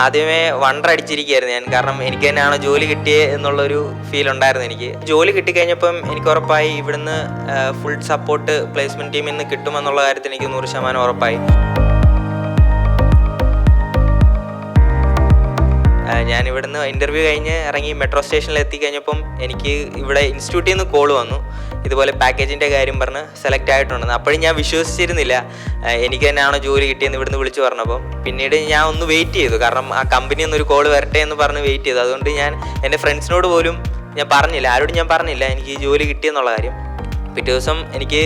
ആദ്യമേ വണ്ടടിച്ചിരിക്കുകയായിരുന്നു ഞാൻ. കാരണം എനിക്ക് തന്നെയാണ് ജോലി കിട്ടിയത് എന്നുള്ളൊരു ഫീൽ ഉണ്ടായിരുന്നു എനിക്ക്. ജോലി കിട്ടിക്കഴിഞ്ഞപ്പം എനിക്ക് ഉറപ്പായി ഇവിടുന്ന് ഫുൾ സപ്പോർട്ട് പ്ലേസ്മെൻറ്റ് ടീമിൽ നിന്ന് കിട്ടുമെന്നുള്ള കാര്യത്തിൽ എനിക്ക് 100% ഉറപ്പായി. ഞാൻ ഇവിടുന്ന് ഇൻ്റർവ്യൂ കഴിഞ്ഞ് ഇറങ്ങി മെട്രോ സ്റ്റേഷനിൽ എത്തിക്കഴിഞ്ഞപ്പം എനിക്ക് ഇവിടെ ഇൻസ്റ്റിറ്റ്യൂട്ടിൽ നിന്ന് കോൾ വന്നു, ഇതുപോലെ പാക്കേജിൻ്റെ കാര്യം പറഞ്ഞ് സെലക്ട് ആയിട്ടുണ്ടെന്ന്. അപ്പോഴും ഞാൻ വിശ്വസിച്ചിരുന്നില്ല എനിക്ക് തന്നെയാണോ ജോലി കിട്ടിയെന്ന് ഇവിടുന്ന് വിളിച്ചു പറഞ്ഞപ്പോൾ. പിന്നീട് ഞാൻ ഒന്ന് വെയിറ്റ് ചെയ്തു, കാരണം ആ കമ്പനിയിൽ നിന്ന് ഒരു കോൾ വരട്ടെ എന്ന് പറഞ്ഞ് വെയിറ്റ് ചെയ്തു. അതുകൊണ്ട് ഞാൻ എൻ്റെ ഫ്രണ്ട്സിനോട് പോലും ഞാൻ പറഞ്ഞില്ല, ആരോടും ഞാൻ പറഞ്ഞില്ല എനിക്ക് ജോലി കിട്ടിയെന്നുള്ള കാര്യം. പിറ്റേ ദിവസം എനിക്ക്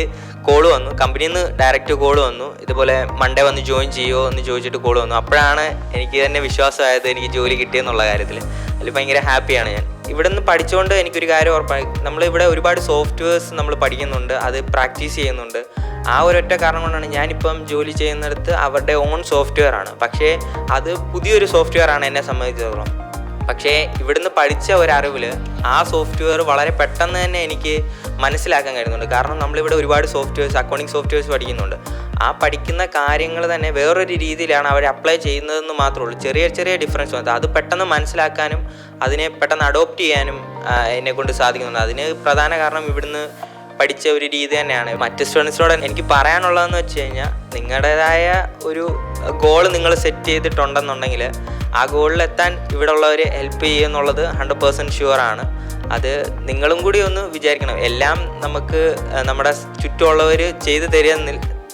കോൾ വന്നു, കമ്പനിയിൽ നിന്ന് ഡയറക്റ്റ് കോൾ വന്നു, ഇതുപോലെ മൺഡേ വന്ന് ജോയിൻ ചെയ്യുമോ എന്ന് ചോദിച്ചിട്ട് കോൾ വന്നു. അപ്പോഴാണ് എനിക്ക് തന്നെ വിശ്വാസമായത് എനിക്ക് ജോലി കിട്ടിയെന്നുള്ള കാര്യത്തിൽ. അതിൽ ഭയങ്കര ഹാപ്പിയാണ് ഞാൻ. ഇവിടെ നിന്ന് പഠിച്ചുകൊണ്ട് എനിക്കൊരു കാര്യം ഉറപ്പായി, നമ്മളിവിടെ ഒരുപാട് സോഫ്റ്റ്വെയർസ് നമ്മൾ പഠിക്കുന്നുണ്ട്, അത് പ്രാക്ടീസ് ചെയ്യുന്നുണ്ട്. ആ ഒരൊറ്റ കാരണം കൊണ്ടാണ് ഞാനിപ്പം ജോലി ചെയ്യുന്നിടത്ത് അവരുടെ ഓൺ സോഫ്റ്റ്വെയർ ആണ്, പക്ഷേ അത് പുതിയൊരു സോഫ്റ്റ്വെയർ ആണ് എന്നെ സംബന്ധിച്ചിടത്തോളം. പക്ഷേ ഇവിടുന്ന് പഠിച്ച ഒരറിവിൽ ആ സോഫ്റ്റ്വെയർ വളരെ പെട്ടെന്ന് തന്നെ എനിക്ക് മനസ്സിലാക്കാൻ കഴിയുന്നുണ്ട്. കാരണം നമ്മളിവിടെ ഒരുപാട് സോഫ്റ്റ്വെയർസ്, അക്കൗണ്ടിങ് സോഫ്റ്റ്വെയർസ് പഠിക്കുന്നുണ്ട്. ആ പഠിക്കുന്ന കാര്യങ്ങൾ തന്നെ വേറൊരു രീതിയിലാണ് അവർ അപ്ലൈ ചെയ്യുന്നതെന്ന് മാത്രമേ ഉള്ളൂ. ചെറിയ ചെറിയ ഡിഫറൻസ് വന്നത് അത് പെട്ടെന്ന് മനസ്സിലാക്കാനും അതിനെ പെട്ടെന്ന് അഡോപ്റ്റ് ചെയ്യാനും എന്നെക്കൊണ്ട് സാധിക്കുന്നുണ്ട്. അതിന് പ്രധാന കാരണം ഇവിടുന്ന് പഠിച്ച ഒരു രീതി തന്നെയാണ്. മറ്റ് സ്റ്റുഡൻസിനോട് എനിക്ക് പറയാനുള്ളതെന്ന് വെച്ച് കഴിഞ്ഞാൽ, നിങ്ങളുടേതായ ഒരു ഗോൾ നിങ്ങൾ സെറ്റ് ചെയ്തിട്ടുണ്ടെന്നുണ്ടെങ്കിൽ ആ ഗോളിലെത്താൻ ഇവിടെ ഉള്ളവർ ഹെൽപ്പ് ചെയ്യുമെന്നുള്ളത് 100% ഷുവറാണ്. അത് നിങ്ങളും കൂടി ഒന്ന് വിചാരിക്കണം. എല്ലാം നമുക്ക് നമ്മുടെ ചുറ്റുമുള്ളവർ ചെയ്തു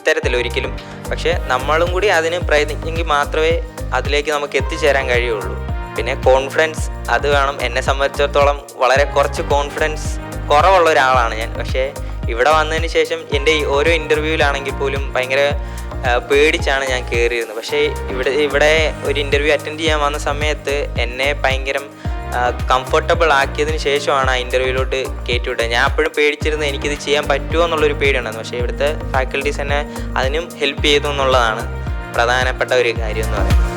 തരത്തില്ല ഒരിക്കലും, പക്ഷേ നമ്മളും കൂടി അതിന് പ്രയത്നിച്ചെങ്കിൽ മാത്രമേ അതിലേക്ക് നമുക്ക് എത്തിച്ചേരാൻ കഴിയുള്ളൂ. പിന്നെ കോൺഫിഡൻസ് അത് വേണം. എന്നെ സംബന്ധിച്ചിടത്തോളം വളരെ കുറച്ച് കോൺഫിഡൻസ് കുറവുള്ള ഒരാളാണ് ഞാൻ. പക്ഷേ ഇവിടെ വന്നതിന് ശേഷം എൻ്റെ ഓരോ ഇൻ്റർവ്യൂവിലാണെങ്കിൽ പോലും ഭയങ്കര പേടിച്ചാണ് ഞാൻ കയറിയിരുന്നത്. പക്ഷേ ഇവിടെ ഒരു ഇൻ്റർവ്യൂ അറ്റൻഡ് ചെയ്യാൻ വന്ന സമയത്ത് എന്നെ ഭയങ്കര കംഫർട്ടബിൾ ആക്കിയതിന് ശേഷമാണ് ആ ഇൻ്റർവ്യൂവിലോട്ട് കയറ്റിവിട്ടത്. ഞാൻ അപ്പോഴും പേടിച്ചിരുന്നത് എനിക്കിത് ചെയ്യാൻ പറ്റുമോ എന്നുള്ളൊരു പേടിയുണ്ടായിരുന്നു. പക്ഷേ ഇവിടുത്തെ ഫാക്കൽറ്റീസ് എന്നെ അതിനും ഹെൽപ്പ് ചെയ്തു എന്നുള്ളതാണ് പ്രധാനപ്പെട്ട ഒരു കാര്യം എന്ന് പറയുന്നത്.